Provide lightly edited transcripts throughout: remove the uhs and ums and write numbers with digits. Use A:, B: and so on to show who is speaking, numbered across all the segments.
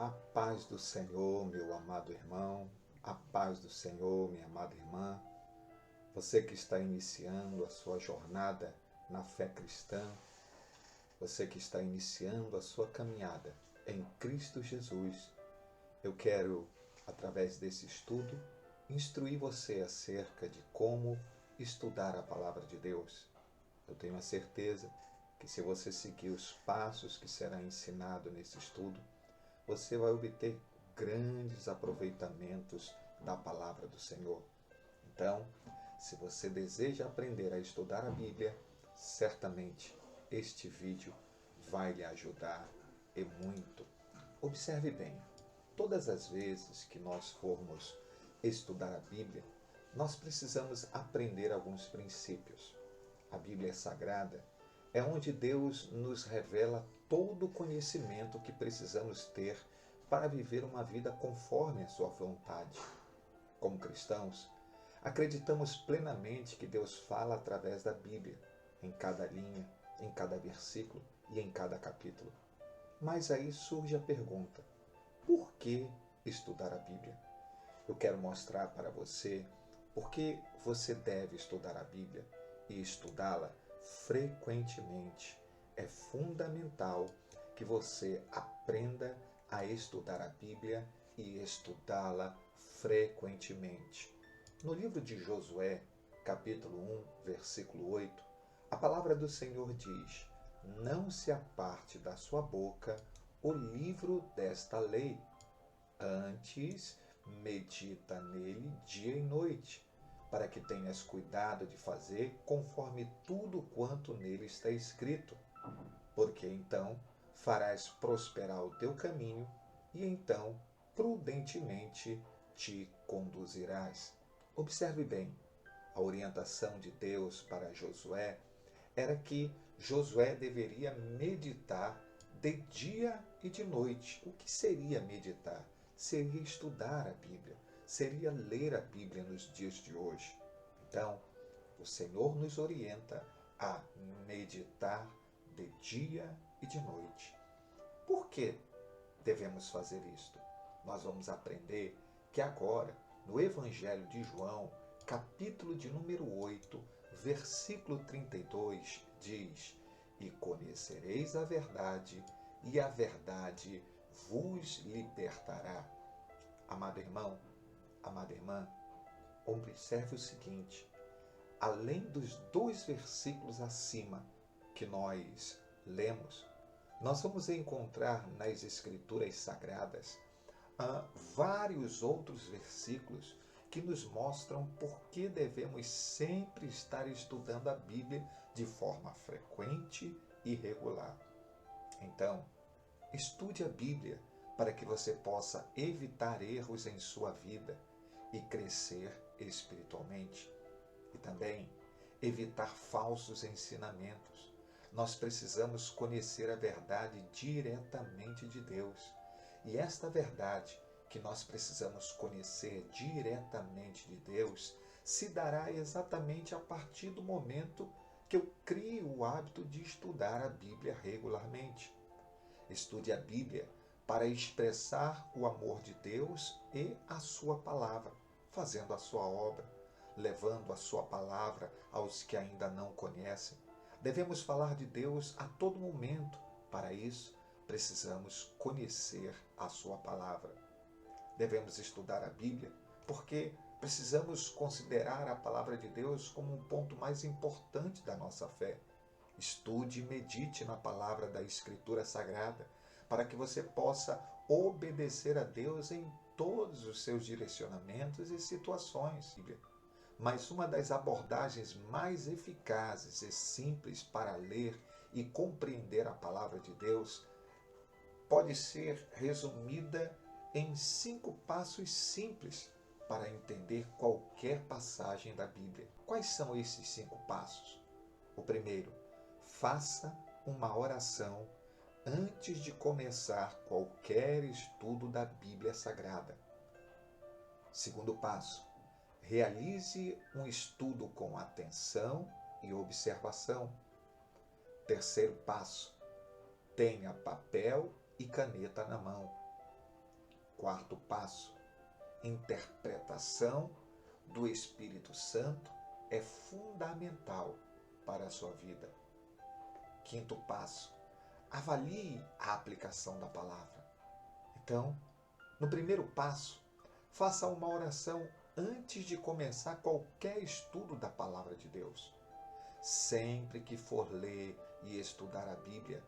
A: A paz do Senhor, meu amado irmão, a paz do Senhor, minha amada irmã, você que está iniciando a sua jornada na fé cristã, você que está iniciando a sua caminhada em Cristo Jesus, eu quero, através desse estudo, instruir você acerca de como estudar a palavra de Deus. Eu tenho a certeza que se você seguir os passos que será ensinado nesse estudo, você vai obter grandes aproveitamentos da palavra do Senhor. Então, se você deseja aprender a estudar a Bíblia, certamente este vídeo vai lhe ajudar e muito. Observe bem, todas as vezes que nós formos estudar a Bíblia, nós precisamos aprender alguns princípios. A Bíblia Sagrada é onde Deus nos revela todo o conhecimento que precisamos ter para viver uma vida conforme a sua vontade. Como cristãos, acreditamos plenamente que Deus fala através da Bíblia, em cada linha, em cada versículo e em cada capítulo. Mas aí surge a pergunta: por que estudar a Bíblia? Eu quero mostrar para você por que você deve estudar a Bíblia e estudá-la frequentemente. É fundamental que você aprenda a estudar a Bíblia e estudá-la frequentemente. No livro de Josué, capítulo 1, versículo 8, a palavra do Senhor diz: não se aparte da sua boca o livro desta lei, antes medita nele dia e noite, para que tenhas cuidado de fazer conforme tudo quanto nele está escrito, porque então farás prosperar o teu caminho e então prudentemente te conduzirás. Observe bem, a orientação de Deus para Josué era que Josué deveria meditar de dia e de noite. O que seria meditar? Seria estudar a Bíblia, seria ler a Bíblia nos dias de hoje. Então, o Senhor nos orienta a meditar de dia e de noite. Por que devemos fazer isto? Nós vamos aprender que agora, no Evangelho de João, capítulo de número 8, versículo 32, diz: e conhecereis a verdade, e a verdade vos libertará. Amado irmão, amada irmã, observe o seguinte: além dos dois versículos acima que nós lemos, nós vamos encontrar nas Escrituras Sagradas vários outros versículos que nos mostram por que devemos sempre estar estudando a Bíblia de forma frequente e regular. Então, estude a Bíblia para que você possa evitar erros em sua vida e crescer espiritualmente. E também evitar falsos ensinamentos. Nós precisamos conhecer a verdade diretamente de Deus. E esta verdade que nós precisamos conhecer diretamente de Deus se dará exatamente a partir do momento que eu crio o hábito de estudar a Bíblia regularmente. Estude a Bíblia para expressar o amor de Deus e a sua palavra, fazendo a sua obra, levando a sua palavra aos que ainda não conhecem. Devemos falar de Deus a todo momento. Para isso, precisamos conhecer a sua palavra. Devemos estudar a Bíblia porque precisamos considerar a palavra de Deus como um ponto mais importante da nossa fé. Estude e medite na palavra da Escritura Sagrada para que você possa obedecer a Deus em todos os seus direcionamentos e situações. Mas uma das abordagens mais eficazes e simples para ler e compreender a palavra de Deus pode ser resumida em 5 passos simples para entender qualquer passagem da Bíblia. Quais são esses 5 passos? O primeiro: faça uma oração antes de começar qualquer estudo da Bíblia Sagrada. Segundo passo: realize um estudo com atenção e observação. Terceiro passo: tenha papel e caneta na mão. Quarto passo, interpretação do Espírito Santo é fundamental para a sua vida. Quinto passo, avalie a aplicação da palavra. Então, no primeiro passo, faça uma oração antes de começar qualquer estudo da palavra de Deus. Sempre que for ler e estudar a Bíblia,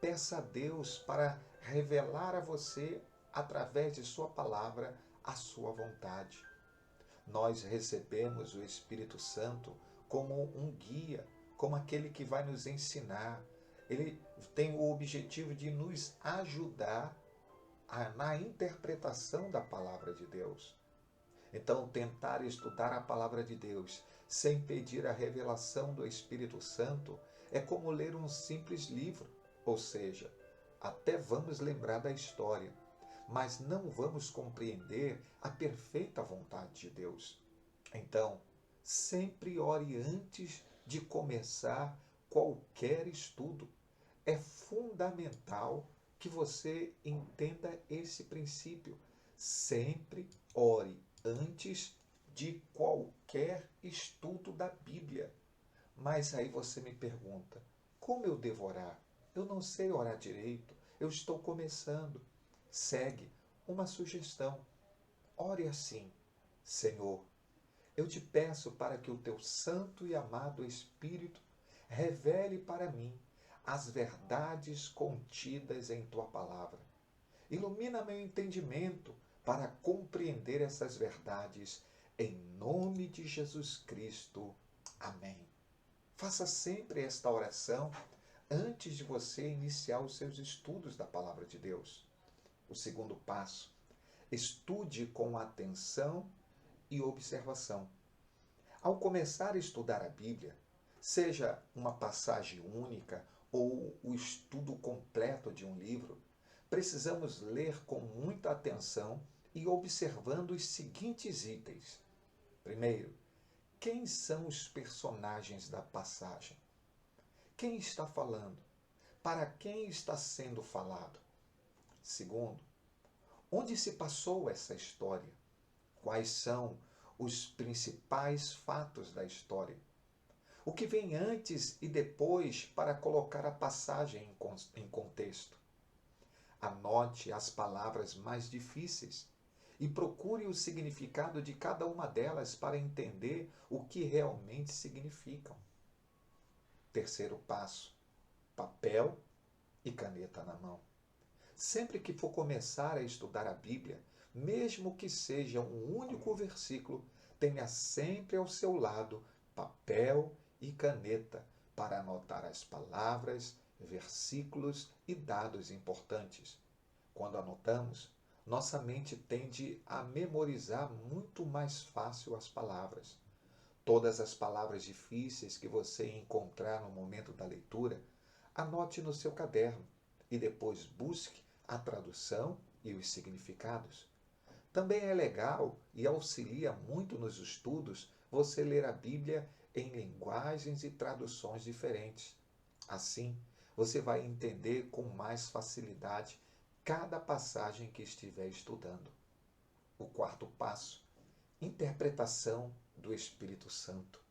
A: peça a Deus para revelar a você, através de sua palavra, a sua vontade. Nós recebemos o Espírito Santo como um guia, como aquele que vai nos ensinar. Ele tem o objetivo de nos ajudar na interpretação da palavra de Deus. Então, tentar estudar a palavra de Deus sem pedir a revelação do Espírito Santo é como ler um simples livro, ou seja, até vamos lembrar da história, mas não vamos compreender a perfeita vontade de Deus. Então, sempre ore antes de começar qualquer estudo. É fundamental que você entenda esse princípio. Sempre ore antes de qualquer estudo da Bíblia. Mas aí você me pergunta, como eu devo orar? Eu não sei orar direito, eu estou começando. Segue uma sugestão. Ore assim: Senhor, eu te peço para que o teu santo e amado Espírito revele para mim as verdades contidas em tua palavra. Ilumina meu entendimento para compreender essas verdades, em nome de Jesus Cristo. Amém. Faça sempre esta oração antes de você iniciar os seus estudos da palavra de Deus. O segundo passo, estude com atenção e observação. Ao começar a estudar a Bíblia, seja uma passagem única ou o estudo completo de um livro, precisamos ler com muita atenção e observando os seguintes itens. Primeiro, quem são os personagens da passagem? Quem está falando? Para quem está sendo falado? Segundo, onde se passou essa história? Quais são os principais fatos da história? O que vem antes e depois para colocar a passagem em contexto? Anote as palavras mais difíceis e procure o significado de cada uma delas para entender o que realmente significam. Terceiro passo, papel e caneta na mão. Sempre que for começar a estudar a Bíblia, mesmo que seja um único versículo, tenha sempre ao seu lado papel e caneta para anotar as palavras, versículos e dados importantes. Quando anotamos, nossa mente tende a memorizar muito mais fácil as palavras. Todas as palavras difíceis que você encontrar no momento da leitura, anote no seu caderno e depois busque a tradução e os significados. Também é legal e auxilia muito nos estudos você ler a Bíblia em linguagens e traduções diferentes. Assim, você vai entender com mais facilidade cada passagem que estiver estudando. O quarto passo, interpretação do Espírito Santo.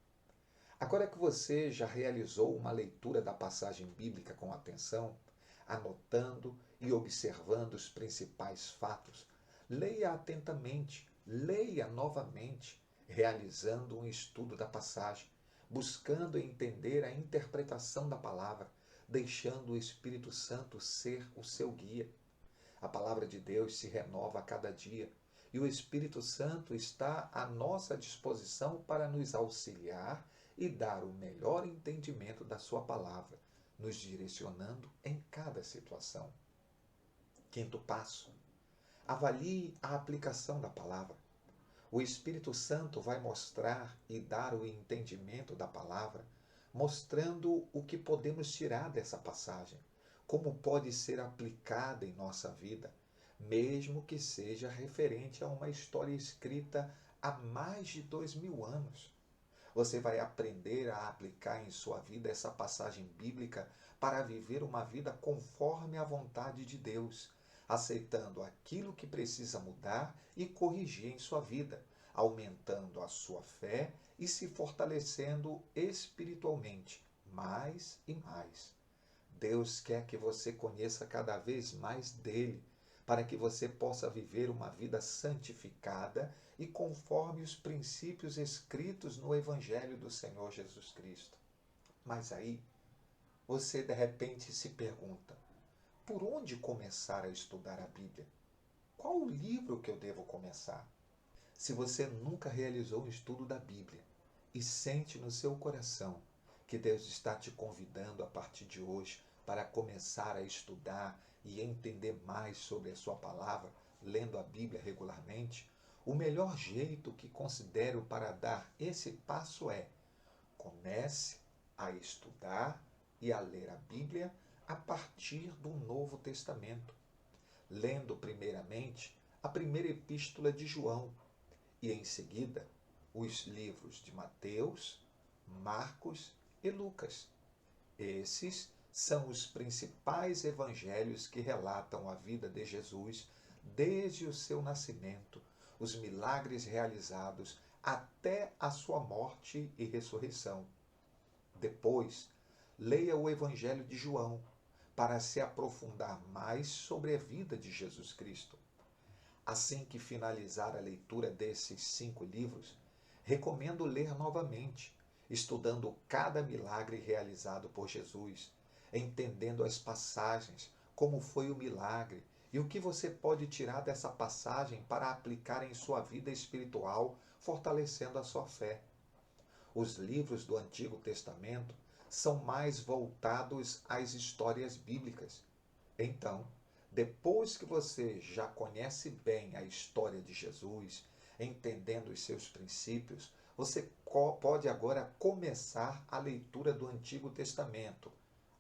A: Agora que você já realizou uma leitura da passagem bíblica com atenção, anotando e observando os principais fatos, leia atentamente, leia novamente, realizando um estudo da passagem, buscando entender a interpretação da palavra, deixando o Espírito Santo ser o seu guia. A palavra de Deus se renova a cada dia e o Espírito Santo está à nossa disposição para nos auxiliar e dar o melhor entendimento da sua palavra, nos direcionando em cada situação. Quinto passo, avalie a aplicação da palavra. O Espírito Santo vai mostrar e dar o entendimento da palavra, mostrando o que podemos tirar dessa passagem, como pode ser aplicada em nossa vida, mesmo que seja referente a uma história escrita há mais de 2000 anos. Você vai aprender a aplicar em sua vida essa passagem bíblica para viver uma vida conforme a vontade de Deus, aceitando aquilo que precisa mudar e corrigir em sua vida, aumentando a sua fé e se fortalecendo espiritualmente mais e mais. Deus quer que você conheça cada vez mais dele, para que você possa viver uma vida santificada e conforme os princípios escritos no Evangelho do Senhor Jesus Cristo. Mas aí, você de repente se pergunta: por onde começar a estudar a Bíblia? Qual o livro que eu devo começar? Se você nunca realizou um estudo da Bíblia e sente no seu coração que Deus está te convidando a partir de hoje para começar a estudar e entender mais sobre a sua palavra, lendo a Bíblia regularmente, o melhor jeito que considero para dar esse passo é: comece a estudar e a ler a Bíblia a partir do Novo Testamento, lendo primeiramente a primeira epístola de João e em seguida os livros de Mateus, Marcos e Lucas. Esses são os principais evangelhos que relatam a vida de Jesus desde o seu nascimento, os milagres realizados até a sua morte e ressurreição. Depois, leia o Evangelho de João para se aprofundar mais sobre a vida de Jesus Cristo. Assim que finalizar a leitura desses 5 livros, recomendo ler novamente, estudando cada milagre realizado por Jesus, entendendo as passagens, como foi o milagre e o que você pode tirar dessa passagem para aplicar em sua vida espiritual, fortalecendo a sua fé. Os livros do Antigo Testamento são mais voltados às histórias bíblicas. Então, depois que você já conhece bem a história de Jesus, entendendo os seus princípios, você pode agora começar a leitura do Antigo Testamento,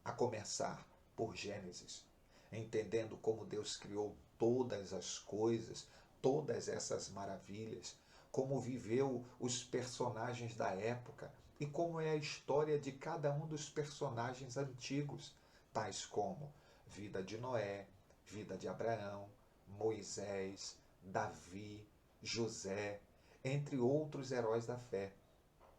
A: a começar por Gênesis, entendendo como Deus criou todas as coisas, todas essas maravilhas, como viveu os personagens da época e como é a história de cada um dos personagens antigos, tais como vida de Noé, vida de Abraão, Moisés, Davi, José, entre outros heróis da fé.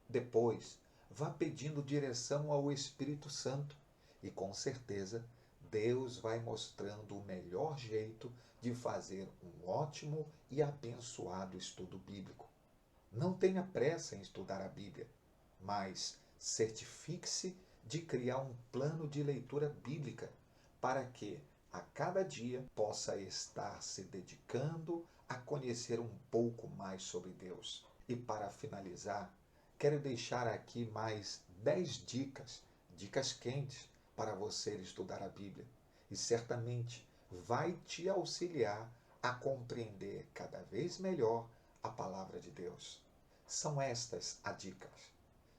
A: Depois, vá pedindo direção ao Espírito Santo e com certeza Deus vai mostrando o melhor jeito de fazer um ótimo e abençoado estudo bíblico. Não tenha pressa em estudar a Bíblia, mas certifique-se de criar um plano de leitura bíblica para que, a cada dia, possa estar se dedicando a conhecer um pouco mais sobre Deus. E para finalizar, quero deixar aqui mais 10 dicas quentes para você estudar a Bíblia. E certamente vai te auxiliar a compreender cada vez melhor a palavra de Deus. São estas as dicas.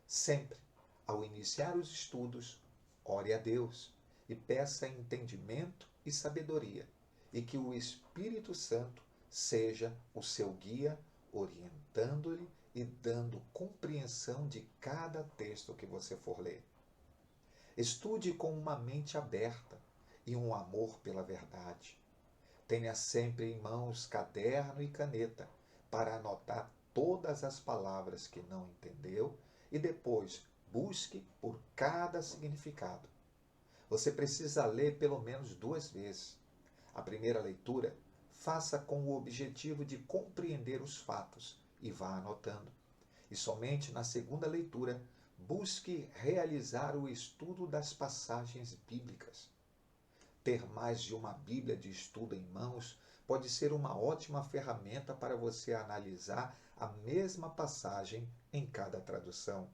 A: Sempre, ao iniciar os estudos, ore a Deus e peça entendimento e sabedoria, e que o Espírito Santo seja o seu guia, orientando-lhe e dando compreensão de cada texto que você for ler. Estude com uma mente aberta e um amor pela verdade. Tenha sempre em mãos caderno e caneta para anotar todas as palavras que não entendeu e depois busque por cada significado. Você precisa ler pelo menos 2 vezes. A primeira leitura, faça com o objetivo de compreender os fatos e vá anotando. E somente na segunda leitura, busque realizar o estudo das passagens bíblicas. Ter mais de uma Bíblia de estudo em mãos pode ser uma ótima ferramenta para você analisar a mesma passagem em cada tradução.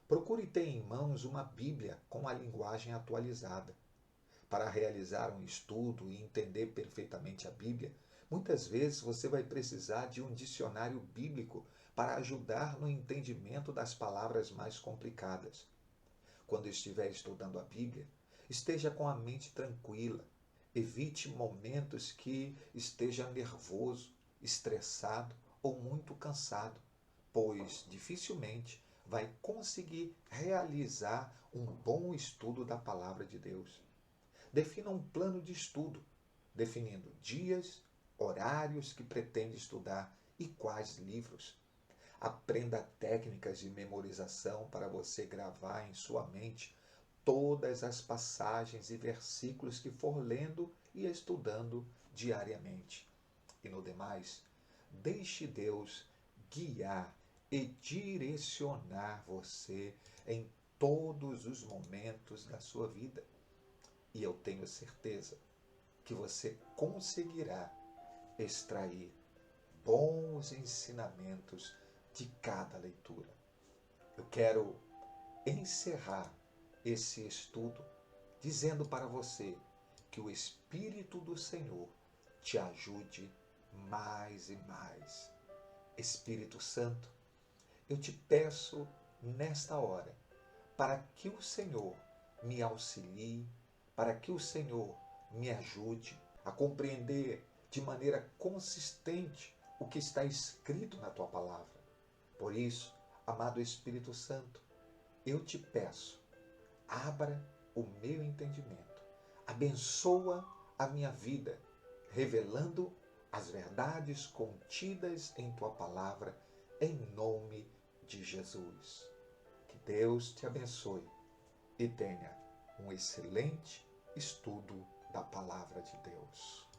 A: Procure ter em mãos uma Bíblia com a linguagem atualizada. Para realizar um estudo e entender perfeitamente a Bíblia, muitas vezes você vai precisar de um dicionário bíblico para ajudar no entendimento das palavras mais complicadas. Quando estiver estudando a Bíblia, esteja com a mente tranquila. Evite momentos que esteja nervoso, estressado ou muito cansado, pois dificilmente vai conseguir realizar um bom estudo da palavra de Deus. Defina um plano de estudo definindo dias, horários que pretende estudar e quais livros. Aprenda técnicas de memorização para você gravar em sua mente todas as passagens e versículos que for lendo e estudando diariamente. E no demais, deixe Deus guiar e direcionar você em todos os momentos da sua vida. E eu tenho certeza que você conseguirá extrair bons ensinamentos de cada leitura. Eu quero encerrar esse estudo dizendo para você que o Espírito do Senhor te ajude mais e mais. Espírito Santo, eu te peço nesta hora para que o Senhor me auxilie, para que o Senhor me ajude a compreender de maneira consistente o que está escrito na tua palavra. Por isso, amado Espírito Santo, eu te peço, abra o meu entendimento, abençoa a minha vida, revelando as verdades contidas em tua palavra, em nome de Jesus. Que Deus te abençoe e tenha um excelente estudo da palavra de Deus.